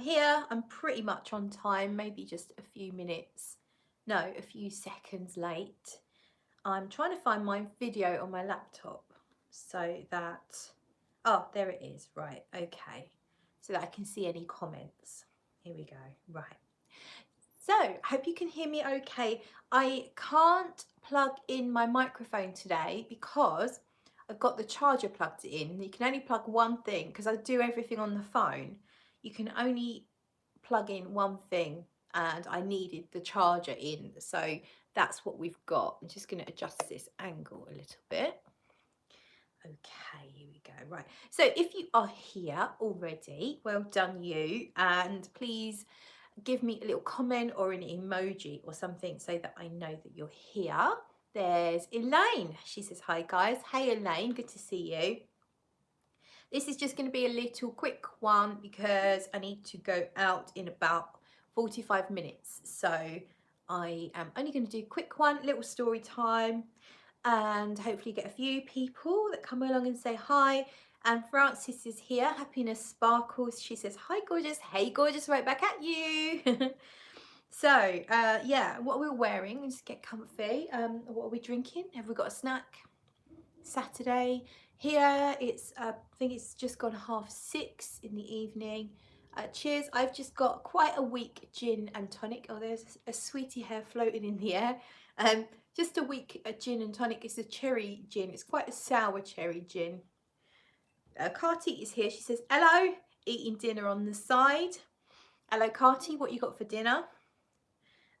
Here. I'm pretty much on time, maybe just a few minutes, no, a few seconds late. I'm trying to find my video on my laptop so that, oh, there it is, right, okay, so that I can see any comments. Here we go, right. So, I hope you can hear me okay. I can't plug in my microphone today because I've got the charger plugged in. You can only plug one thing because I do everything on the phone. You can only plug in one thing and I needed the charger in. So that's what we've got. I'm just going to adjust this angle a little bit. Okay, here we go. Right. So if you are here already, well done you. And please give me a little comment or an emoji or something so that I know that you're here. There's Elaine. She says, hi guys. Hey Elaine, good to see you. This is just going to be a little quick one because I need to go out in about 45 minutes. So I am only going to do a quick one, little story time, and hopefully get a few people that come along and say hi. And Frances is here, Happiness Sparkles. She says, hi gorgeous, hey gorgeous, right back at you. So yeah, what we're wearing, just get comfy. What are we drinking? Have we got a snack? Saturday. Here it's I think it's just gone 6:30 in the evening. Cheers. I've just got quite a weak gin and tonic. Oh, there's a sweetie hair floating in the air. Just a weak gin and tonic. It's a cherry gin. It's quite a sour cherry gin. Carty is here. She says hello, eating dinner on the side. Hello Carty, what you got for dinner?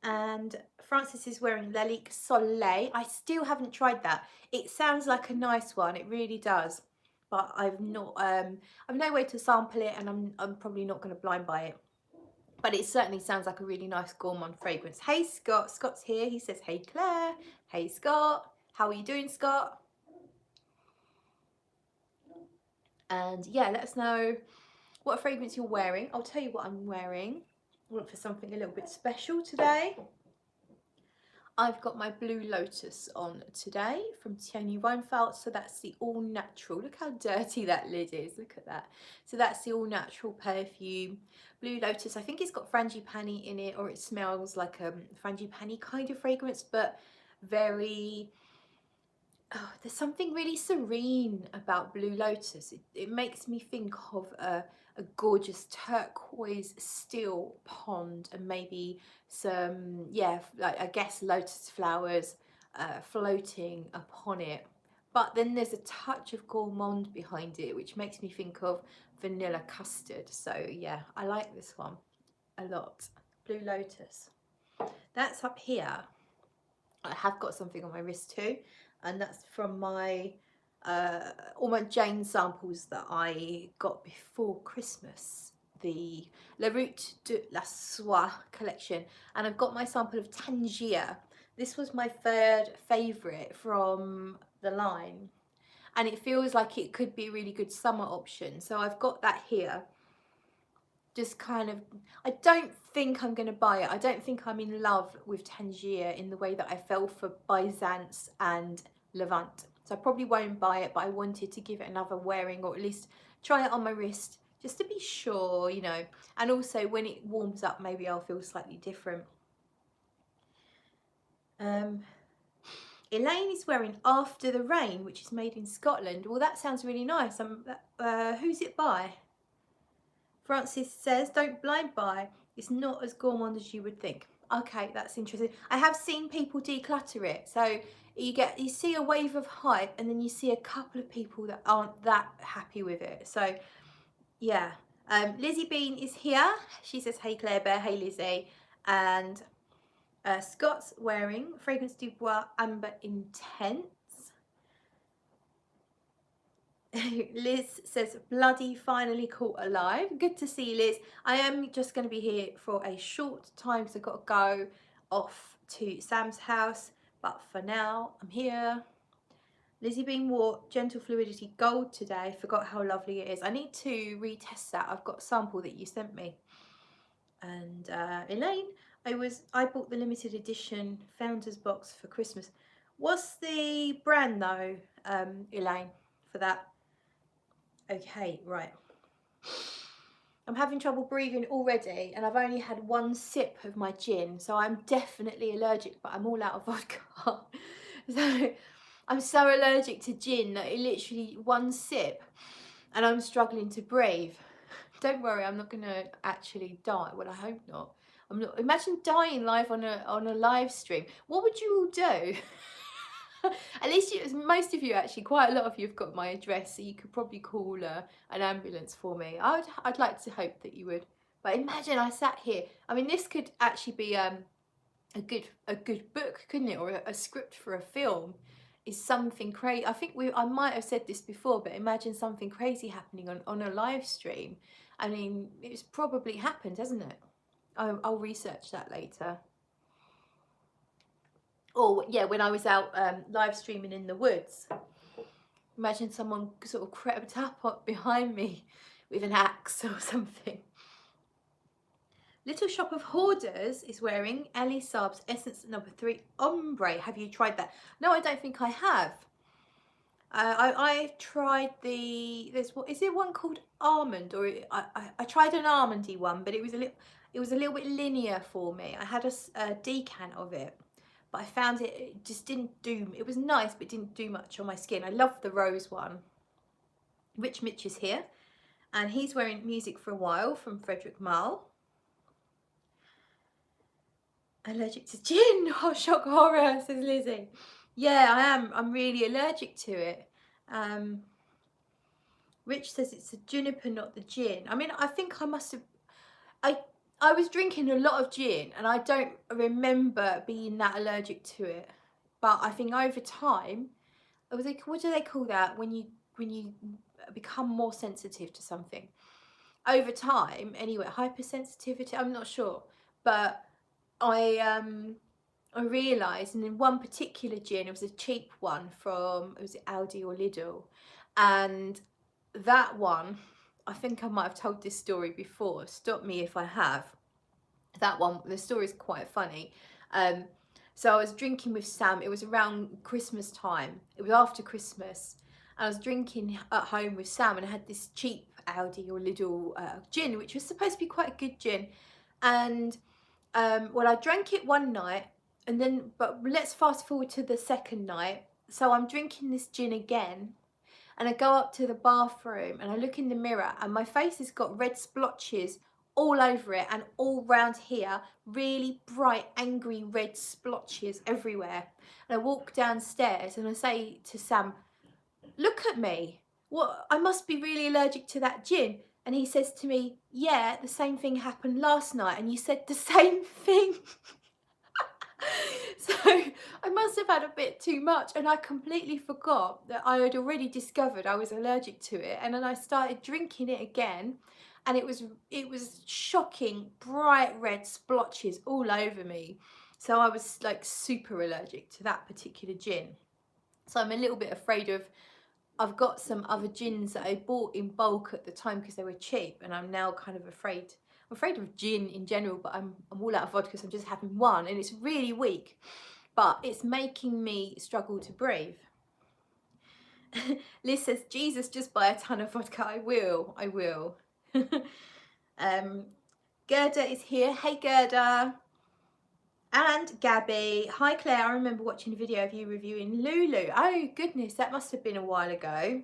And Frances is wearing Lalique Soleil. I still haven't tried that. It sounds like a nice one, it really does, but I've no way to sample it, and I'm probably not going to blind buy it, but it certainly sounds like a really nice gourmand fragrance. Hey Scott, Scott's here. He says hey Claire. Hey Scott, how are you doing Scott? And yeah, let us know what fragrance you're wearing. I'll tell you what I'm wearing. I went for something a little bit special today. I've got my Blue Lotus on today from Teone Reinthal, so that's the all natural. Look how dirty that lid is, look at that. So that's the all natural perfume. Blue Lotus, I think it's got frangipani in it, or it smells like a frangipani kind of fragrance, but very, oh, there's something really serene about Blue Lotus. It makes me think of a gorgeous turquoise still pond and maybe some, yeah, like I guess lotus flowers floating upon it. But then there's a touch of gourmand behind it, which makes me think of vanilla custard. So yeah, I like this one a lot. Blue Lotus. That's up here. I have got something on my wrist too, and that's from my all my Jane samples that I got before Christmas, the La Route de la Soie collection, and I've got my sample of Tangier. This was my third favourite from the line, and it feels like it could be a really good summer option, so I've got that here. Just kind of, I don't think I'm going to buy it. I don't think I'm in love with Tangier in the way that I fell for Byzance and Levant. So I probably won't buy it, but I wanted to give it another wearing, or at least try it on my wrist just to be sure, you know. And also when it warms up, maybe I'll feel slightly different. Elaine is wearing After the Rain, which is made in Scotland. Well, that sounds really nice. Who's it by? Francis says, don't blind buy. It's not as gourmand as you would think. Okay, that's interesting. I have seen people declutter it. So you see a wave of hype, and then you see a couple of people that aren't that happy with it. So yeah. Lizzie Bean is here. She says, hey Claire Bear, hey Lizzie. And Scott's wearing Fragrance du Bois Amber Intense. Liz says, bloody finally caught alive. Good to see you, Liz. I am just going to be here for a short time because I've got to go off to Sam's house. But for now, I'm here. Lizzie Bean wore Gentle Fluidity Gold today. Forgot how lovely it is. I need to retest that. I've got a sample that you sent me. And Elaine, I bought the limited edition Founders box for Christmas. What's the brand though, Elaine, for that? Okay, right. I'm having trouble breathing already, and I've only had one sip of my gin, so I'm definitely allergic, but I'm all out of vodka. So I'm so allergic to gin that it literally one sip and I'm struggling to breathe. Don't worry, I'm not going to actually die. Well, I hope not. I'm not. Imagine dying live on a live stream. What would you all do? At least most of you, actually, quite a lot of you have got my address, so you could probably call an ambulance for me. I'd like to hope that you would. But imagine I sat here. I mean, this could actually be a good book, couldn't it, or a script for a film. Is something crazy. I think I might have said this before, but imagine something crazy happening on a live stream. I mean, it's probably happened, hasn't it? I'll research that later. Or yeah, when I was out live streaming in the woods, imagine someone sort of crept up behind me with an axe or something. Little Shop of Hoarders is wearing Ellie Saab's Essence No. 3 Ombre. Have you tried that? No, I don't think I have. I tried what is it, one called Almond, or I tried an almondy one, but it was a little bit linear for me. I had a decant of it, but I found it just didn't do. It was nice, but didn't do much on my skin. I love the rose one. Rich Mitch is here, and he's wearing Music for a While from Frederick Malle. Allergic to gin. Oh, shock horror, says Lizzie. Yeah, I am. I'm really allergic to it. Rich says it's the juniper, not the gin. I mean, I think I must have. I was drinking a lot of gin, and I don't remember being that allergic to it. But I think over time, what do they call that when you become more sensitive to something? Over time, anyway, hypersensitivity. I'm not sure, but I realised, and in one particular gin, it was a cheap one from, was it Aldi or Lidl, and that one, I think I might have told this story before, stop me if I have. That one, the story is quite funny. So I was drinking with Sam, it was around Christmas time, it was after Christmas, and I was drinking at home with Sam, and I had this cheap Aldi or Lidl gin, which was supposed to be quite a good gin, and well, I drank it one night, and then, but let's fast forward to the second night. So I'm drinking this gin again, and I go up to the bathroom, and I look in the mirror, and my face has got red splotches all over it, and all round here, really bright, angry red splotches everywhere. And I walk downstairs, and I say to Sam, look at me, what, I must be really allergic to that gin. And he says to me, yeah, the same thing happened last night, and you said the same thing. So I must have had a bit too much, and I completely forgot that I had already discovered I was allergic to it. And then I started drinking it again, and it was shocking, bright red splotches all over me. So I was like super allergic to that particular gin. So I'm a little bit afraid of, I've got some other gins that I bought in bulk at the time because they were cheap, and I'm now kind of afraid. I'm afraid of gin in general, but I'm all out of vodka, so I'm just having one, and it's really weak, but it's making me struggle to breathe. Liz says, Jesus, just buy a ton of vodka. I will. Gerda is here. Hey, Gerda. And Gabby. Hi, Claire. I remember watching a video of you reviewing Lulu. Oh, goodness. That must have been a while ago.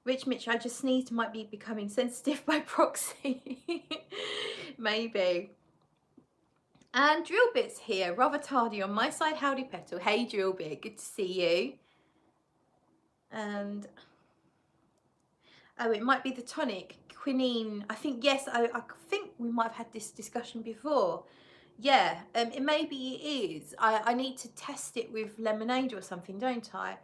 Rich Mitch, I just sneezed, might be becoming sensitive by proxy. Maybe. And Drillbit's here. Rather tardy on my side. Howdy, Petal. Hey, Drillbit. Good to see you. And... oh, it might be the tonic. Quinine. I think, yes, I think we might have had this discussion before. Yeah, it maybe it is. I need to test it with lemonade or something, don't I?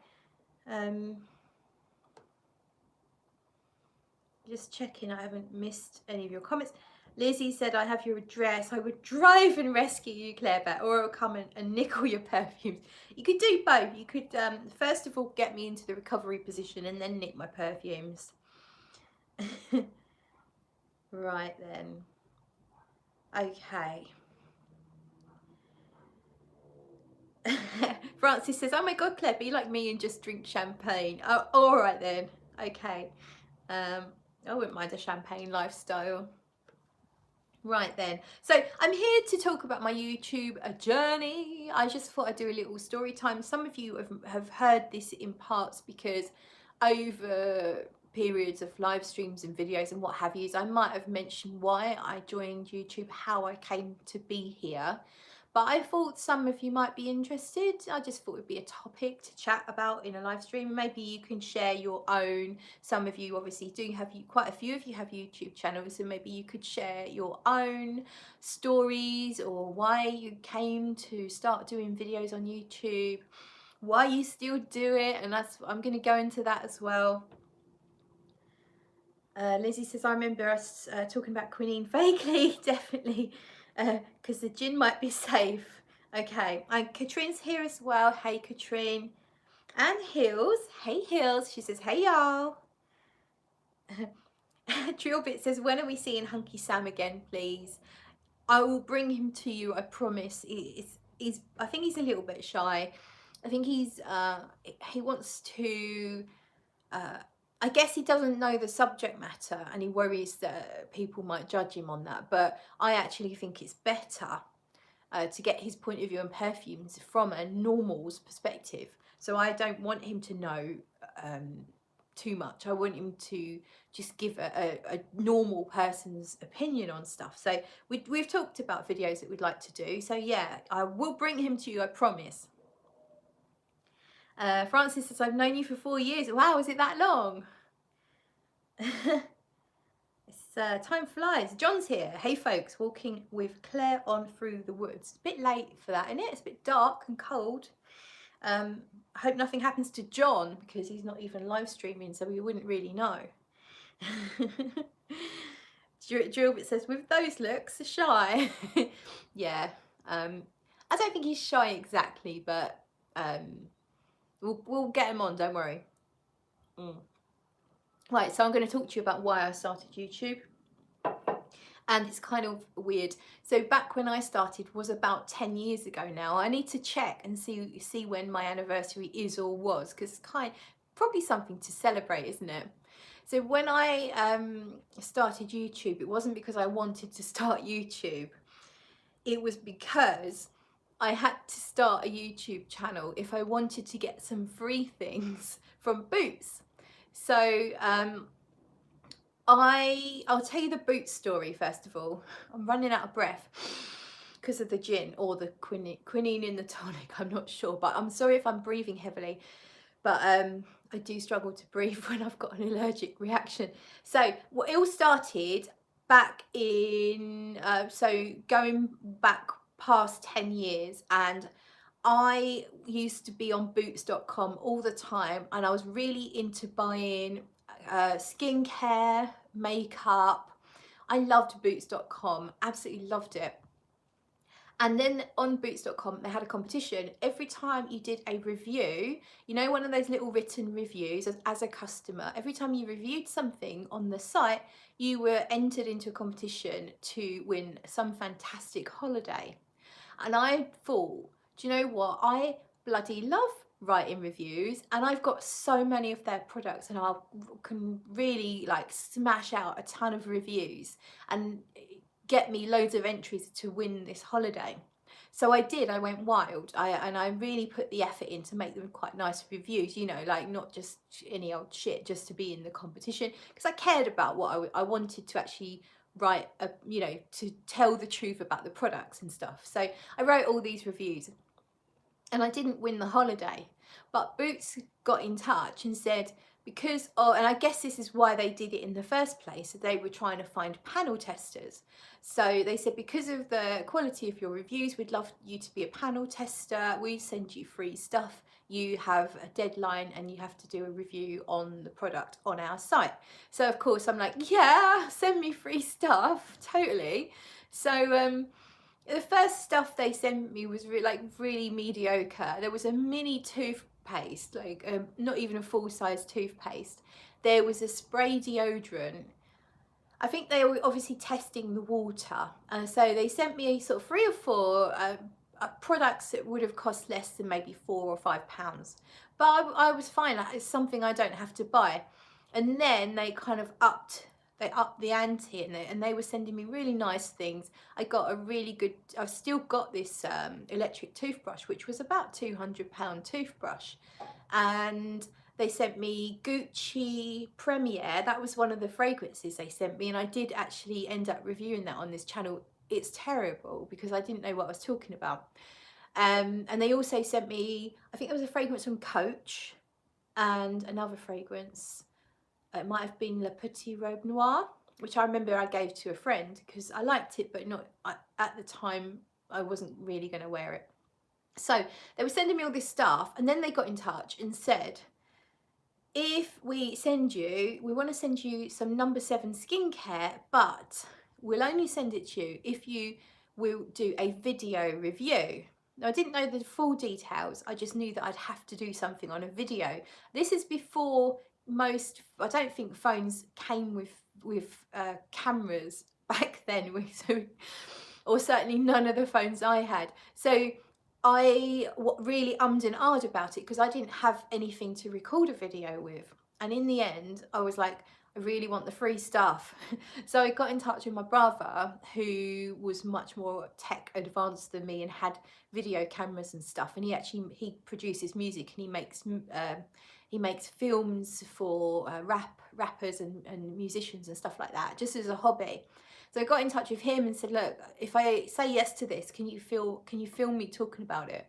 Just checking I haven't missed any of your comments. Lizzie said, I have your address. I would drive and rescue you, Claire, or I'll come and nick all your perfumes. You could do both. You could, first of all, get me into the recovery position and then nick my perfumes. Right then. Okay. Francis says, oh my God, Claire, be like me and just drink champagne. Oh, all right then. Okay. I wouldn't mind a champagne lifestyle. Right then, so I'm here to talk about my YouTube journey. I just thought I'd do a little story time. Some of you have heard this in parts because over periods of live streams and videos and what have you, I might have mentioned why I joined YouTube, how I came to be here. But I thought some of you might be interested. I just thought it would be a topic to chat about in a live stream. Maybe you can share your own. Some of you obviously do have, quite a few of you have YouTube channels, so maybe you could share your own stories or why you came to start doing videos on YouTube, why you still do it, and I'm going to go into that as well. Lizzie says, I remember us talking about quinine vaguely, definitely, because the gin might be safe. Okay, and Katrine's here as well. Hey, Katrine. And Hills. Hey, Hills. She says, hey, y'all. Drillbit says, when are we seeing Hunky Sam again, please? I will bring him to you, I promise. I think he's a little bit shy. I think he wants to... I guess he doesn't know the subject matter and he worries that people might judge him on that, but I actually think it's better to get his point of view on perfumes from a normal's perspective. So I don't want him to know too much. I want him to just give a normal person's opinion on stuff. So we've talked about videos that we'd like to do. So yeah, I will bring him to you, I promise. Francis says, I've known you for 4 years. Wow, is it that long? It's time flies. John's here. Hey folks, walking with Claire on through the woods. It's a bit late for that, isn't it? It's a bit dark and cold. I hope nothing happens to John because he's not even live streaming, so we wouldn't really know. Drillbit says, with those looks, shy. Yeah, I don't think he's shy exactly, but we'll get him on, don't worry. Right, so I'm going to talk to you about why I started YouTube. And it's kind of weird. So back when I started was about 10 years ago now. I need to check and see when my anniversary is or was, because it's probably something to celebrate, isn't it? So when I started YouTube, it wasn't because I wanted to start YouTube. It was because I had to start a YouTube channel if I wanted to get some free things from Boots. So I'll tell you the Boots story first of all. I'm running out of breath because of the gin or the quinine in the tonic, I'm not sure, but I'm sorry if I'm breathing heavily, but I do struggle to breathe when I've got an allergic reaction. So it all started back in, so going back past 10 years, and I used to be on boots.com all the time, and I was really into buying skincare, makeup. I loved boots.com, absolutely loved it. And then on boots.com they had a competition. Every time you did a review, you know, one of those little written reviews as a customer, every time you reviewed something on the site, you were entered into a competition to win some fantastic holiday. And I thought, do you know what, I bloody love writing reviews, and I've got so many of their products, and I can really like smash out a ton of reviews and get me loads of entries to win this holiday. So I did, I went wild, and I really put the effort in to make them quite nice reviews, you know, like not just any old shit just to be in the competition, because I cared about what I wanted to actually write, you know, to tell the truth about the products and stuff. So I wrote all these reviews and I didn't win the holiday, but Boots got in touch and said, because, and I guess this is why they did it in the first place, they were trying to find panel testers. So they said, because of the quality of your reviews, we'd love you to be a panel tester. We send you free stuff. You have a deadline and you have to do a review on the product on our site. So of course I'm like, yeah, send me free stuff, totally. So the first stuff they sent me was really mediocre. There was a mini toothpaste, like not even a full-size toothpaste. There was a spray deodorant. I think they were obviously testing the water, and so they sent me sort of 3 or 4 products that would have cost less than maybe £4 or £5, but I was fine. It's something I don't have to buy. And then they kind of upped they upped the ante in it, and they were sending me really nice things. I got a really good, I've still got this electric toothbrush, which was about £200 toothbrush, and they sent me Gucci Premier. That was one of the fragrances they sent me, and I did actually end up reviewing that on this channel. It's terrible because I didn't know what I was talking about. And they also sent me, I think there was a fragrance from Coach and another fragrance. It might have been Le Petit Robe Noir, which I remember I gave to a friend because I liked it, but not at the time. I wasn't really going to wear it. So they were sending me all this stuff, and then they got in touch and said, if we send you, we want to send you some number 7 skincare, but we'll only send it to you if you will do a video review. Now, I didn't know the full details. I just knew that I'd have to do something on a video. This is before most, I don't think phones came with cameras back then, or certainly none of the phones I had. So I really ummed and ahed about it because I didn't have anything to record a video with. And in the end, I was like, I really want the free stuff. So I got in touch with my brother, who was much more tech advanced than me and had video cameras and stuff. And he produces music, and he makes films for rappers and musicians and stuff like that, just as a hobby. So I got in touch with him and said, look, if I say yes to this, can you film me talking about it?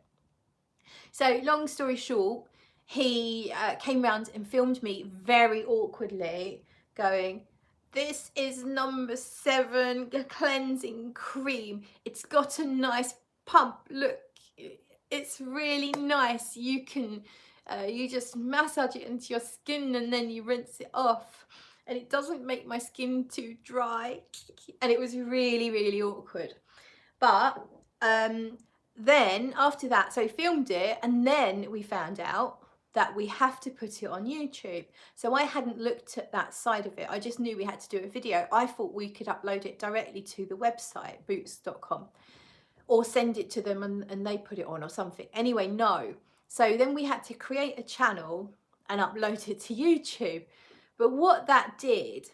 So long story short, he came round and filmed me very awkwardly going, this is number 7 cleansing cream. It's got a nice pump. Look, it's really nice. You can, you just massage it into your skin and then you rinse it off. And it doesn't make my skin too dry. And it was really, really awkward. But then after that, so he filmed it, and then we found out that we have to put it on YouTube. So I hadn't looked at that side of it. I just knew we had to do a video. I thought we could upload it directly to the website, boots.com, or send it to them and they put it on or something. Anyway, no. So then we had to create a channel and upload it to YouTube. But what that did,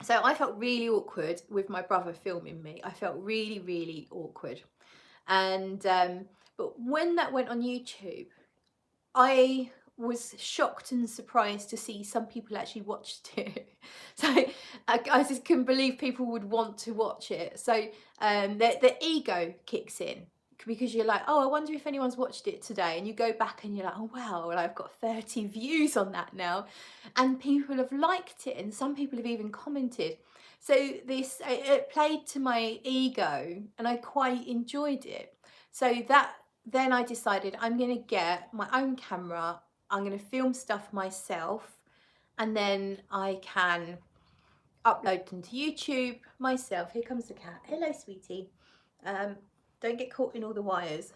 so I felt really awkward with my brother filming me. I felt really, really awkward. And but when that went on YouTube, I was shocked and surprised to see some people actually watched it. So I just couldn't believe people would want to watch it. So the ego kicks in, because you're like, oh, I wonder if anyone's watched it today. And you go back and you're like, oh wow, well, I've got 30 views on that now, and people have liked it, and some people have even commented. So this, it played to my ego, and I quite enjoyed it. So that, then I decided I'm going to get my own camera, I'm going to film stuff myself, and then I can upload them to YouTube myself. Here comes the cat. Hello, sweetie. Don't get caught in all the wires.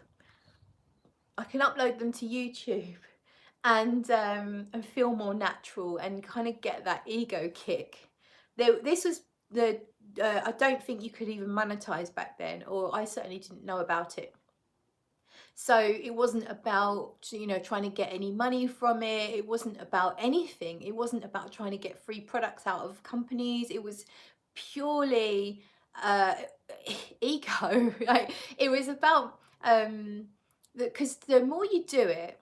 I can upload them to YouTube and feel more natural and kind of get that ego kick. This was the, I don't think you could even monetize back then, or I certainly didn't know about it. So it wasn't about, you know, trying to get any money from it. It wasn't about anything. It wasn't about trying to get free products out of companies. It was purely ego. Like, it was about, because the more you do it,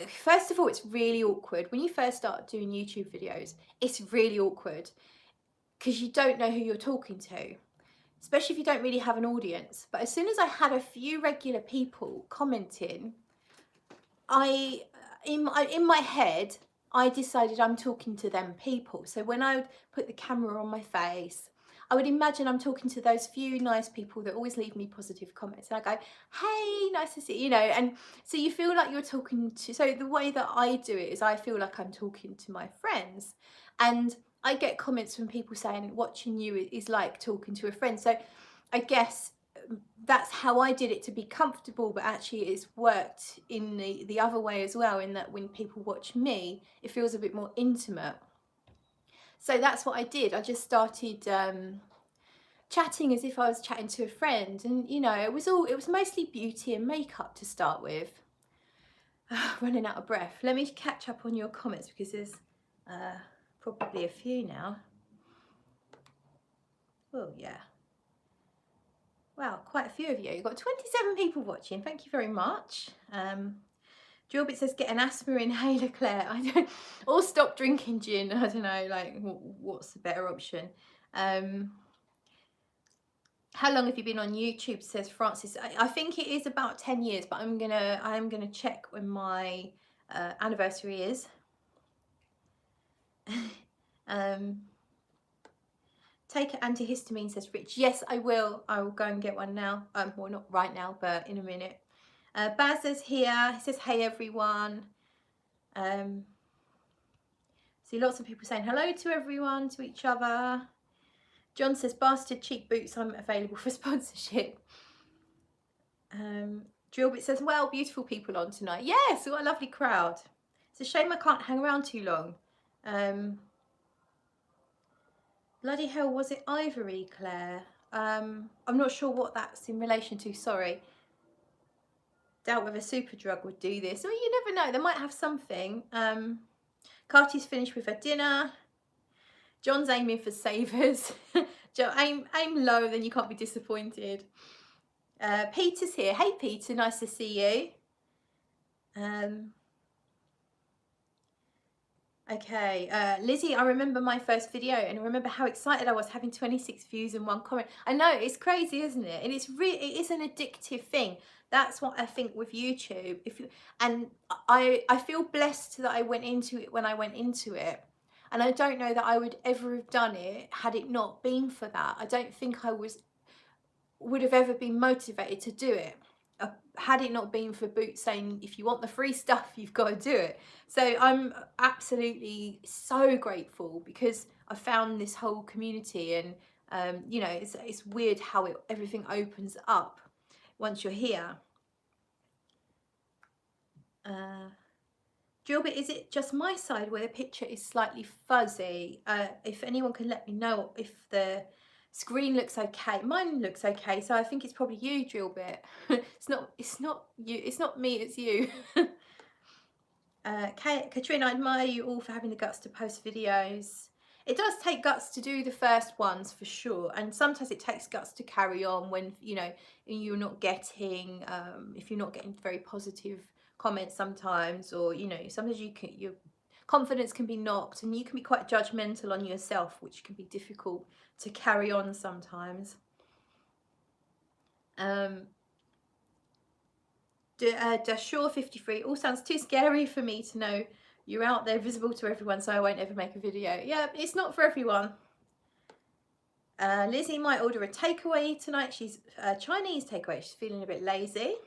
first of all, it's really awkward. When you first start doing YouTube videos, it's really awkward because you don't know who you're talking to, especially if you don't really have an audience. But as soon as I had a few regular people commenting, in my head, I decided I'm talking to them people. So when I would put the camera on my face, I would imagine I'm talking to those few nice people that always leave me positive comments. And I go, hey, nice to see you, know. And so you feel like you're talking to, so the way that I do it is I feel like I'm talking to my friends. And I get comments from people saying watching you is like talking to a friend. So I guess that's how I did it to be comfortable, but actually it's worked in the other way as well, in that when people watch me, it feels a bit more intimate. So that's what I did. I just started chatting as if I was chatting to a friend, and you know, it was mostly beauty and makeup to start with. Running out of breath. Let me catch up on your comments because there's probably a few now. Well, yeah. Wow, quite a few of you. You've got 27 people watching. Thank you very much. Jilbert says get an asthma inhaler, Claire. I don't, or stop drinking gin. I don't know, like what's the better option. How long have you been on YouTube, says Francis. I think it is about 10 years, but I'm gonna check when my anniversary is. Take an antihistamine, says Rich. Yes, I will go and get one now. Well, not right now, but in a minute. Baz is here. He says hey everyone. See lots of people saying hello to everyone, to each other. John says bastard cheap boots, I'm available for sponsorship. Drillbit says, well, beautiful people on tonight. Yes, what a lovely crowd. It's a shame I can't hang around too long. Bloody hell, was it ivory, Claire? I'm not sure what that's in relation to, sorry. Doubt whether Superdrug would do this. Well, you never know, they might have something. Carty's finished with her dinner. John's aiming for savers. aim low, then you can't be disappointed. Peter's here. Hey Peter, nice to see you. Okay, Lizzie, I remember my first video and I remember how excited I was having 26 views and 1 comment. I know, it's crazy, isn't it? And it is an addictive thing. That's what I think with YouTube. And I feel blessed that I went into it when I went into it. And I don't know that I would ever have done it had it not been for that. I don't think I would have ever been motivated to do it had it not been for Boots saying if you want the free stuff you've got to do it. So I'm absolutely so grateful because I found this whole community, and you know, it's weird how everything opens up once you're here. Gilbert, is it just my side where the picture is slightly fuzzy? If anyone can let me know if the screen looks okay. Mine looks okay, so I think it's probably you, Drillbit. It's not you, it's not me, it's you. Katrina, I admire you all for having the guts to post videos. It does take guts to do the first ones for sure, and sometimes it takes guts to carry on when, you know, you're not getting if you're not getting very positive comments sometimes, or you know, sometimes your confidence can be knocked and you can be quite judgmental on yourself, which can be difficult to carry on sometimes. Dashore 53, all sounds too scary for me to know you're out there visible to everyone, so I won't ever make a video. Yeah, it's not for everyone. Lizzie might order a takeaway tonight. She's Chinese takeaway. She's feeling a bit lazy.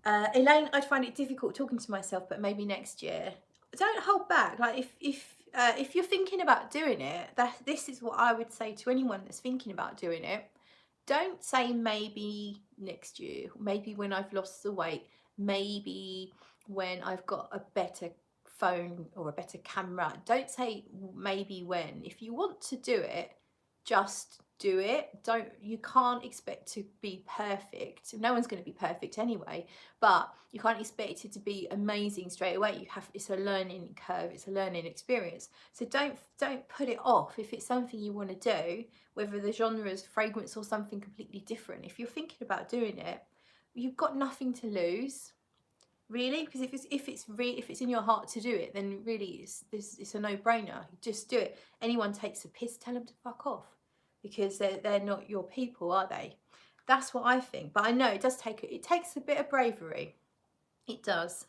Elaine, I'd find it difficult talking to myself, but maybe next year. Don't hold back. Like if you're thinking about doing it, this is what I would say to anyone that's thinking about doing it. Don't say maybe next year, maybe when I've lost the weight, maybe when I've got a better phone or a better camera. Don't say maybe when. If you want to do it, just do it. You can't expect to be perfect. No one's going to be perfect anyway, but you can't expect it to be amazing straight away. It's a learning curve, it's a learning experience. So don't put it off. If it's something you want to do, whether the genre is fragrance or something completely different, if you're thinking about doing it, you've got nothing to lose, really, because if it's in your heart to do it, then really it's a no-brainer. Just do it. Anyone takes a piss, tell them to fuck off, because they're not your people, are they? That's what I think. But I know it takes a bit of bravery. It does.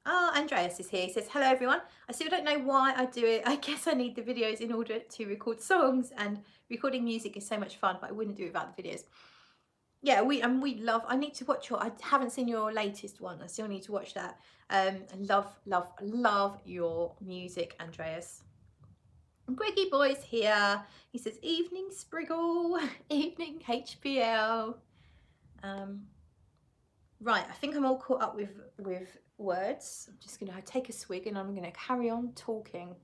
Oh, Andreas is here. He says, hello everyone. I still don't know why I do it. I guess I need the videos in order to record songs, and recording music is so much fun, but I wouldn't do it without the videos. Yeah, we love, I need to watch I haven't seen your latest one. I still need to watch that. I love your music, Andreas. Greggy Boy's here. He says, evening Spriggle, evening HPL. Right, I think I'm all caught up with words. I'm just gonna take a swig and I'm gonna carry on talking.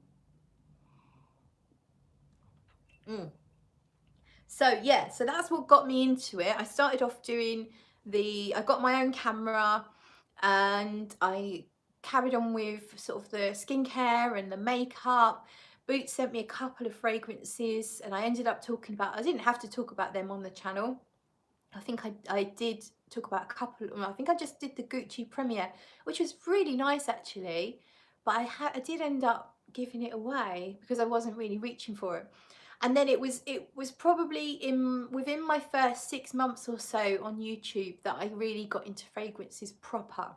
So yeah, so that's what got me into it. I started off doing I got my own camera. and I carried on with sort of the skincare and the makeup. Boots sent me a couple of fragrances, and I ended up talking about, I didn't have to talk about them on the channel. I think I did talk about a couple, I think I just did the Gucci premiere, which was really nice actually, but I did end up giving it away because I wasn't really reaching for it. And then it was probably within my first 6 months or so on YouTube that I really got into fragrances proper,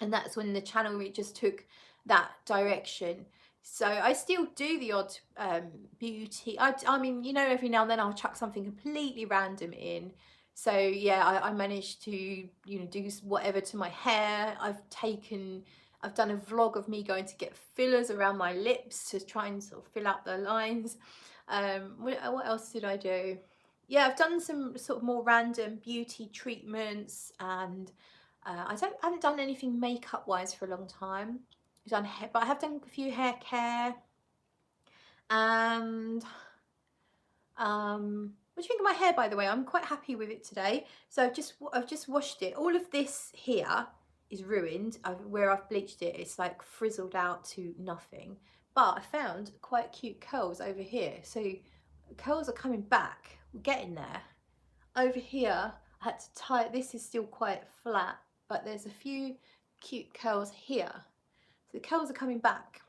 and that's when the channel really just took that direction. So I still do the odd beauty. I mean, you know, every now and then I'll chuck something completely random in. So yeah, I managed to, you know, do whatever to my hair. I've done a vlog of me going to get fillers around my lips to try and sort of fill out the lines. What else did I do? Yeah, I've done some sort of more random beauty treatments, and I haven't done anything makeup wise for a long time. I've done hair, but I have done a few hair care. And what do you think of my hair, by the way? I'm quite happy with it today. So I've just washed it. All of this here is ruined. Where I've bleached it, it's like frizzled out to nothing. But I found quite cute curls over here. So curls are coming back. We're getting there. Over here, I had to tie, this is still quite flat, but there's a few cute curls here. So the curls are coming back.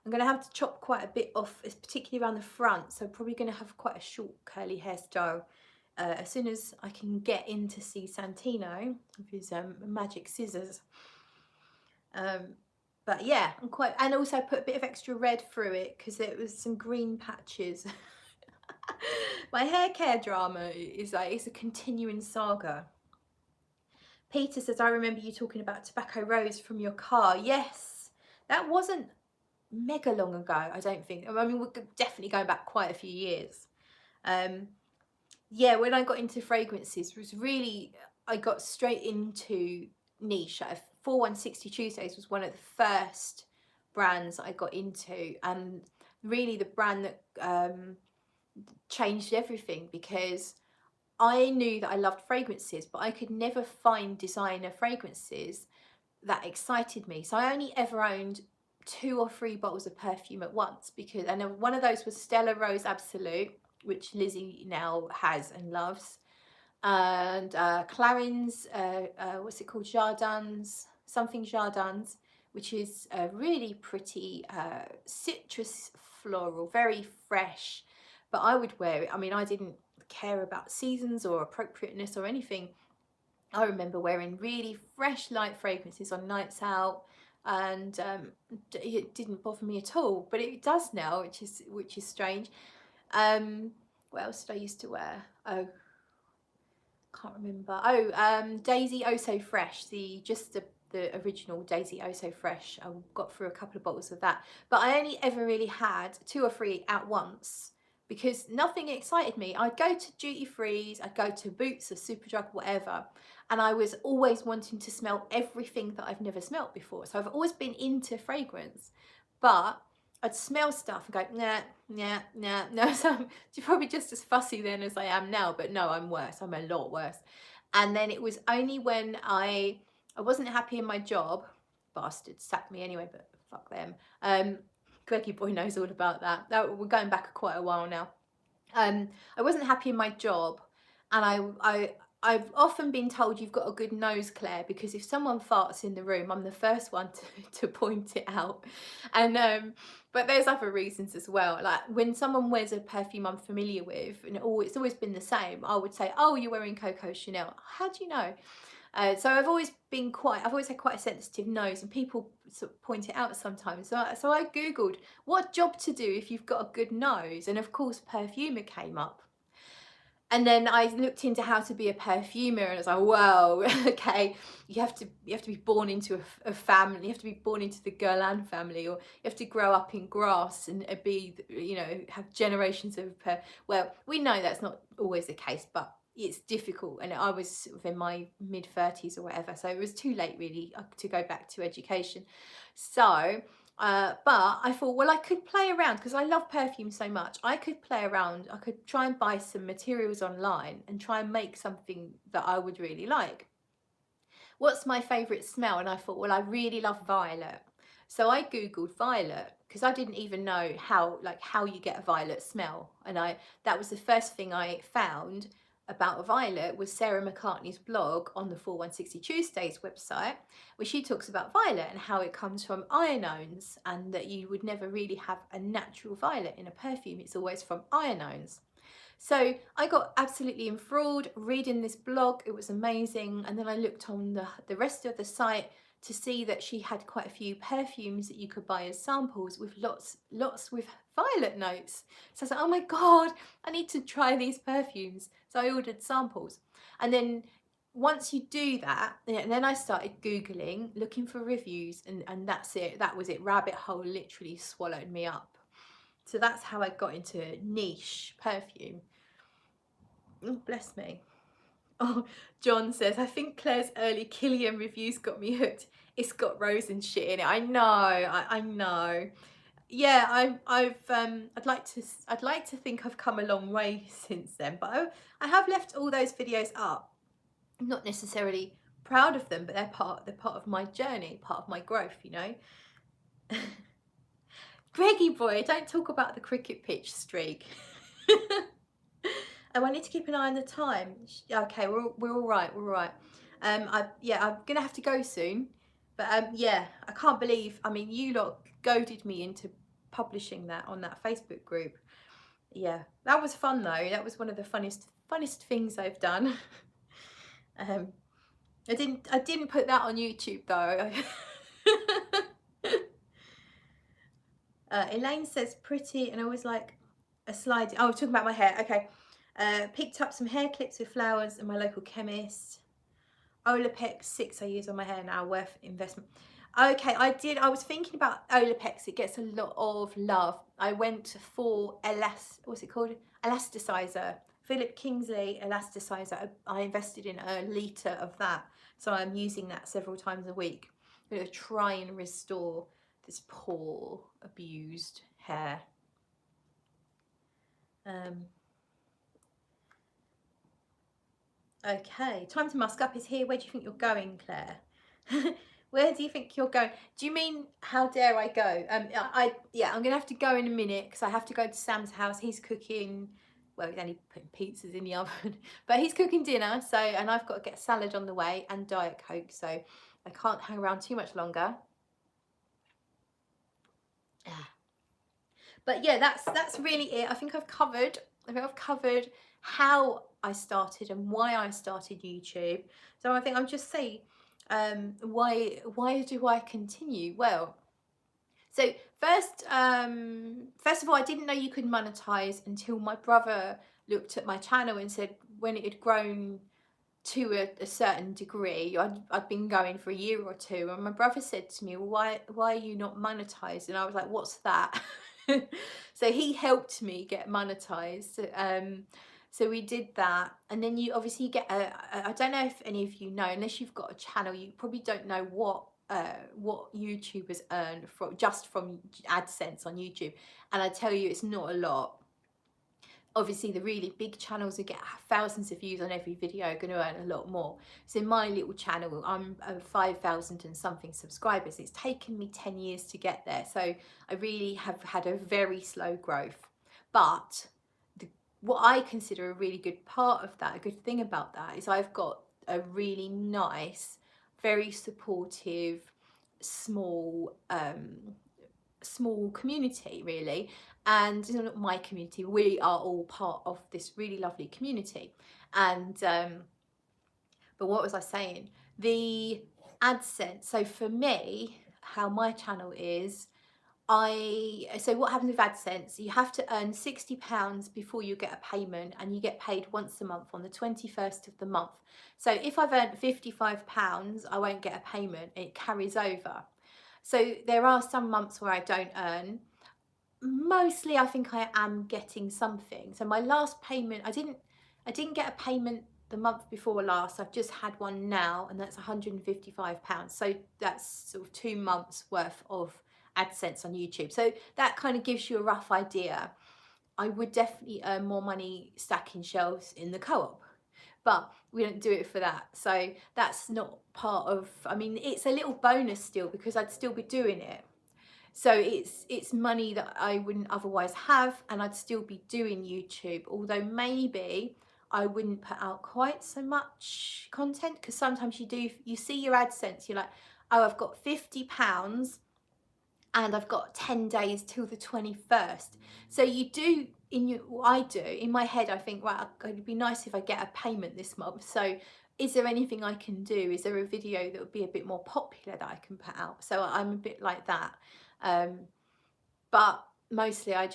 I'm going to have to chop quite a bit off, particularly around the front, so I'm probably going to have quite a short curly hairstyle as soon as I can get in to see Santino with his magic scissors. But yeah, I'm quite, and also I put a bit of extra red through it because there was some green patches. My hair care drama is like, it's a continuing saga. Peter says, I remember you talking about Tobacco Rose from your car. Yes, that wasn't mega long ago, I don't think. I mean, we're definitely going back quite a few years. Yeah, when I got into fragrances, it was really, I got straight into niche. 4160 Tuesdays was one of the first brands I got into, and really the brand that changed everything, because I knew that I loved fragrances, but I could never find designer fragrances that excited me. So I only ever owned 2 or 3 bottles of perfume at once, because, and one of those was Stella Rose Absolute, which Lizzie now has and loves, and Clarins, what's it called, Jardins, something Jardins, which is a really pretty citrus floral, very fresh. But I would wear it, I mean, I didn't care about seasons or appropriateness or anything. I remember wearing really fresh light fragrances on nights out, and it didn't bother me at all, but it does now, which is strange. What else did I used to wear? Oh, can't remember. Oh, Daisy Oh So Fresh, the original Daisy Oh So Fresh. I got through a couple of bottles of that, but I only ever really had 2 or 3 at once, because nothing excited me. I'd go to duty frees, I'd go to Boots or Superdrug, whatever, and I was always wanting to smell everything that I've never smelt before. So I've always been into fragrance, but I'd smell stuff and go, nah, nah, nah, no. So I'm probably just as fussy then as I am now, but no, I'm worse. I'm a lot worse. And then it was only when I wasn't happy in my job, bastards sacked me anyway, but fuck them. Greggy boy knows all about that. We're going back quite a while now. I wasn't happy in my job, and I've often been told, you've got a good nose, Claire, because if someone farts in the room, I'm the first one to point it out. And but there's other reasons as well. Like when someone wears a perfume I'm familiar with, and it's always been the same, I would say, oh, you're wearing Coco Chanel. How do you know? So I've always had quite a sensitive nose, and people sort of point it out sometimes. So I googled what job to do if you've got a good nose, and of course perfumer came up. And then I looked into how to be a perfumer, and I was like, whoa, okay, you have to be born into a family, you have to be born into the Guerlain family, or you have to grow up in grass and be, you know, have generations of well, we know that's not always the case, but it's difficult. And I was sort of in my mid-30s or whatever, so it was too late really to go back to education. So but I thought, well, I could play around, because I love perfume so much. I could play around. I could try and buy some materials online and try and make something that I would really like. what's my favourite smell? And I thought, well, I really love violet. So I googled violet because I didn't even know how you get a violet smell. And that was the first thing I found about a violet was Sarah McCartney's blog on the 4160 Tuesdays website, where she talks about violet and how it comes from ionones, and that you would never really have a natural violet in a perfume. It's always from ionones. So I got absolutely enthralled reading this blog. It was amazing. And then I looked on the rest of the site to see that she had quite a few perfumes that you could buy as samples with lots with violet notes. So I was like, oh my God, I need to try these perfumes. So I ordered samples. And then once you do that, and then I started Googling, looking for reviews, and that's it. That was it. Rabbit hole literally swallowed me up. So that's how I got into niche perfume. Oh, bless me. Oh, John says, I think Claire's early Killian reviews got me hooked. It's got rose and shit in it. I know, I know. Yeah, I'd like to think I've come a long way since then, but I have left all those videos up. I'm not necessarily proud of them, but they're part of my journey, part of my growth, you know. Greggy boy, don't talk about the cricket pitch streak. Oh, I need to keep an eye on the time. Okay, we're all right. We're all right. I'm gonna have to go soon, but yeah, I can't believe. I mean, you lot goaded me into publishing that on that Facebook group. Yeah, that was fun though. That was one of the funnest things I've done. I didn't put that on YouTube though. Elaine says pretty, and I was like a slide. Oh, we're talking about my hair. Okay. Picked up some hair clips with flowers in my local chemist. Olaplex 6 I use on my hair now, worth investment. Okay, I was thinking about Olaplex. It gets a lot of love. I went for what's it called? Elasticizer. Philip Kingsley elasticizer. I invested in a litre of that. So I'm using that several times a week. I'm going to try and restore this poor, abused hair. Okay, time to musk up is here. Where do you think you're going, Claire? Where do you think you're going? Do you mean how dare I go? Yeah, I'm gonna have to go in a minute because I have to go to Sam's house. He's cooking. Well, he's only putting pizzas in the oven, but he's cooking dinner. So, and I've got to get salad on the way and Diet Coke. So I can't hang around too much longer. But yeah, that's really it. I think I've covered how I started and why I started YouTube. So I think I'll just say why do I continue? Well, so first of all, I didn't know you could monetize until my brother looked at my channel and said when it had grown to a certain degree, I'd been going for a year or two, and my brother said to me, well, why are you not monetized? And I was like, what's that? So he helped me get monetized. So we did that, and then you obviously get I don't know if any of you know, unless you've got a channel, you probably don't know what YouTubers earn just from AdSense on YouTube, and I tell you, it's not a lot. Obviously the really big channels who get thousands of views on every video are going to earn a lot more. So my little channel, I'm 5,000 and something subscribers. It's taken me 10 years to get there. So I really have had a very slow growth. But what I consider a really good part of that, a good thing about that, is I've got a really nice, very supportive, small community really. And not my community, we are all part of this really lovely community. And but what was I saying? The AdSense. So for me, how my channel is, so what happens with AdSense, you have to earn £60 before you get a payment, and you get paid once a month on the 21st of the month. So if I've earned £55, I won't get a payment, it carries over. So there are some months where I don't earn. Mostly I think I am getting something. So my last payment, I didn't get a payment the month before last. I've just had one now, and that's £155. So that's sort of 2 months worth of AdSense on YouTube. So that kind of gives you a rough idea. I would definitely earn more money stacking shelves in the co-op, but we don't do it for that. So that's not part of, I mean, it's a little bonus still because I'd still be doing it. So it's money that I wouldn't otherwise have, and I'd still be doing YouTube, although maybe I wouldn't put out quite so much content, because sometimes you see your AdSense, you're like, oh, I've got £50 and I've got 10 days till the 21st. So you do, I do, in my head, I think, right, it'd be nice if I get a payment this month. So is there anything I can do? Is there a video that would be a bit more popular that I can put out? So I'm a bit like that. But mostly I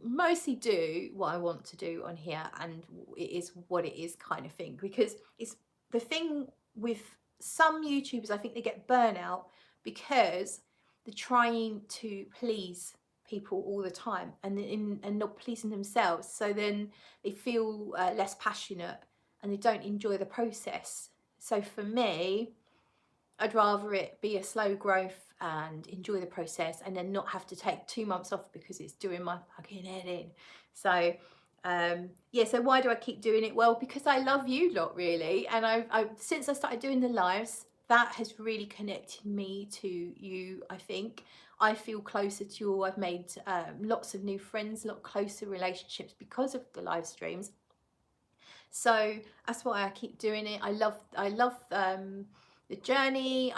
mostly do what I want to do on here, and it is what it is kind of thing, because it's the thing with some YouTubers, I think they get burnout because they're trying to please people all the time and not pleasing themselves, so then they feel less passionate and they don't enjoy the process. So for me, I'd rather it be a slow growth and enjoy the process, and then not have to take 2 months off because it's doing my fucking head in. So yeah, so why do I keep doing it? Well, because I love you lot, really, and I've since I started doing the lives, that has really connected me to you. I think I feel closer to you all. I've made lots of new friends, a lot closer relationships because of the live streams. So that's why I keep doing it. I love the journey.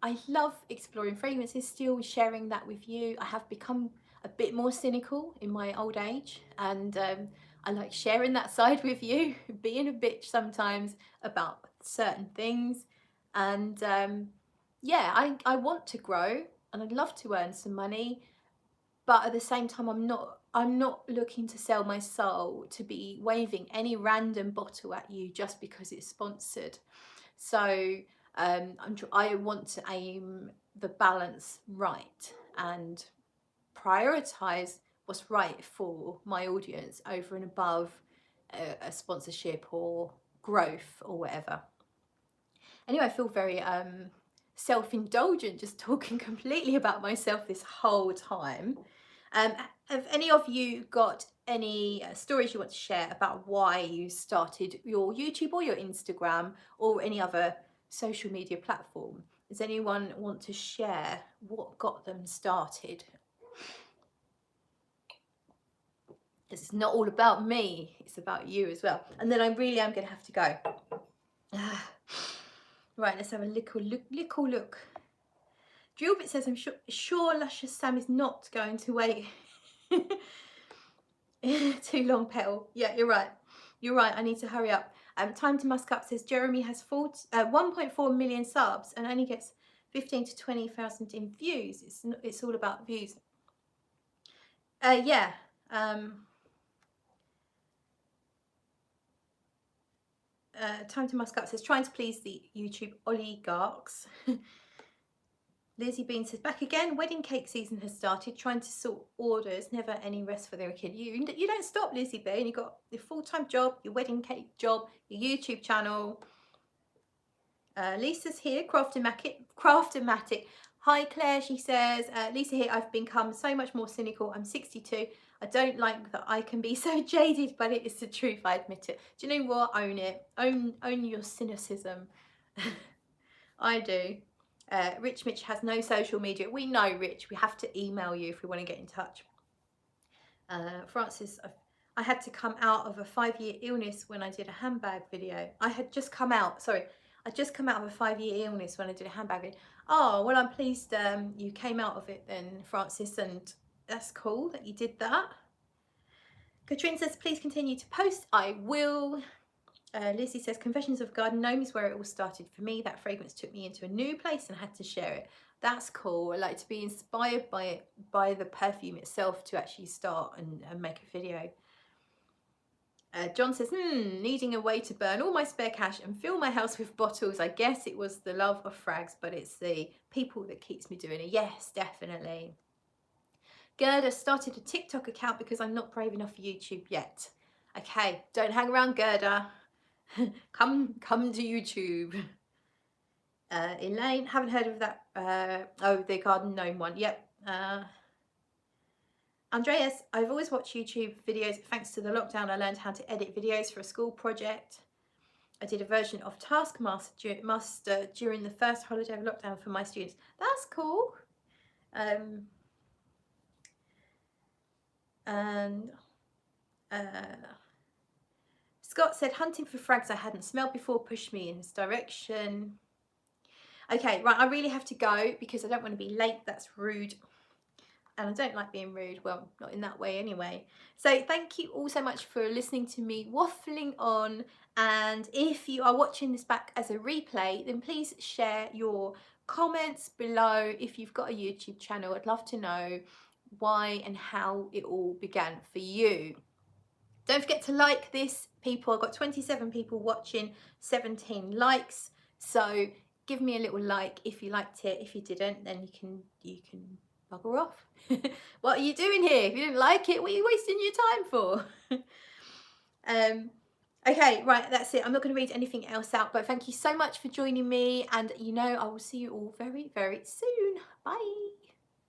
I love exploring fragrances still, sharing that with you. I have become a bit more cynical in my old age, and I like sharing that side with you, being a bitch sometimes about certain things. And yeah, I want to grow and I'd love to earn some money, but at the same time I'm not looking to sell my soul to be waving any random bottle at you just because it's sponsored. So I want to aim the balance right and prioritize what's right for my audience over and above a sponsorship or growth or whatever. Anyway, I feel very self-indulgent just talking completely about myself this whole time. Have any of you got any stories you want to share about why you started your YouTube or your Instagram or any other social media platform? Does anyone want to share what got them started? It's not all about me, it's about you as well. And then I really am going to have to go. Right, let's have a little look. Drillbit says, I'm sure Luscious Sam is not going to wait too long, Petal. Yeah, you're right. You're right, I need to hurry up. Time to Musk Up says, Jeremy has 1.4 million subs and only gets 15 to 20,000 in views. It's all about views. Yeah. Time to Musk Up says, trying to please the YouTube oligarchs. Lizzie Bean says, back again, wedding cake season has started, trying to sort orders, never any rest for their kid. You don't stop, Lizzie Bean. You've got your full-time job, your wedding cake job, your YouTube channel. Lisa's here, Craftomatic. Hi Claire, she says, Lisa here, I've become so much more cynical. I'm 62. I don't like that I can be so jaded, but it is the truth, I admit it. Do you know what? Own it. Own your cynicism. I do. Rich Mitch has no social media. We know, Rich. We have to email you if we want to get in touch. Francis, I had to come out of a 5-year illness when I did a handbag video. I just come out of a 5-year illness when I did a handbag video. Oh, well, I'm pleased you came out of it then, Francis, and that's cool that you did that. Katrina says, please continue to post. I will. Lizzie says, Confessions of a Garden Gnome is where it all started for me. That fragrance took me into a new place and I had to share it. That's cool. I like to be inspired by it, by the perfume itself, to actually start and make a video. John says, needing a way to burn all my spare cash and fill my house with bottles. I guess it was the love of frags, but it's the people that keeps me doing it. Yes, definitely. Gerda started a TikTok account because I'm not brave enough for YouTube yet. Okay, don't hang around, Gerda. come to YouTube. Elaine, haven't heard of that. Oh, the Garden Gnome one. Yep. Andreas, I've always watched YouTube videos. Thanks to the lockdown, I learned how to edit videos for a school project. I did a version of Taskmaster during the first holiday of lockdown for my students. That's cool. And Scott said, hunting for frags I hadn't smelled before pushed me in this direction. Okay, right, I really have to go because I don't want to be late. That's rude. And I don't like being rude. Well, not in that way anyway. So thank you all so much for listening to me waffling on. And if you are watching this back as a replay, then please share your comments below. If you've got a YouTube channel, I'd love to know why and how it all began for you. Don't forget to like this, people. I've got 27 people watching, 17 likes. So give me a little like if you liked it. If you didn't, then you can bugger off. What are you doing here? If you didn't like it, what are you wasting your time for? Okay, right, that's it. I'm not going to read anything else out, but thank you so much for joining me. And you know, I will see you all very, very soon. Bye.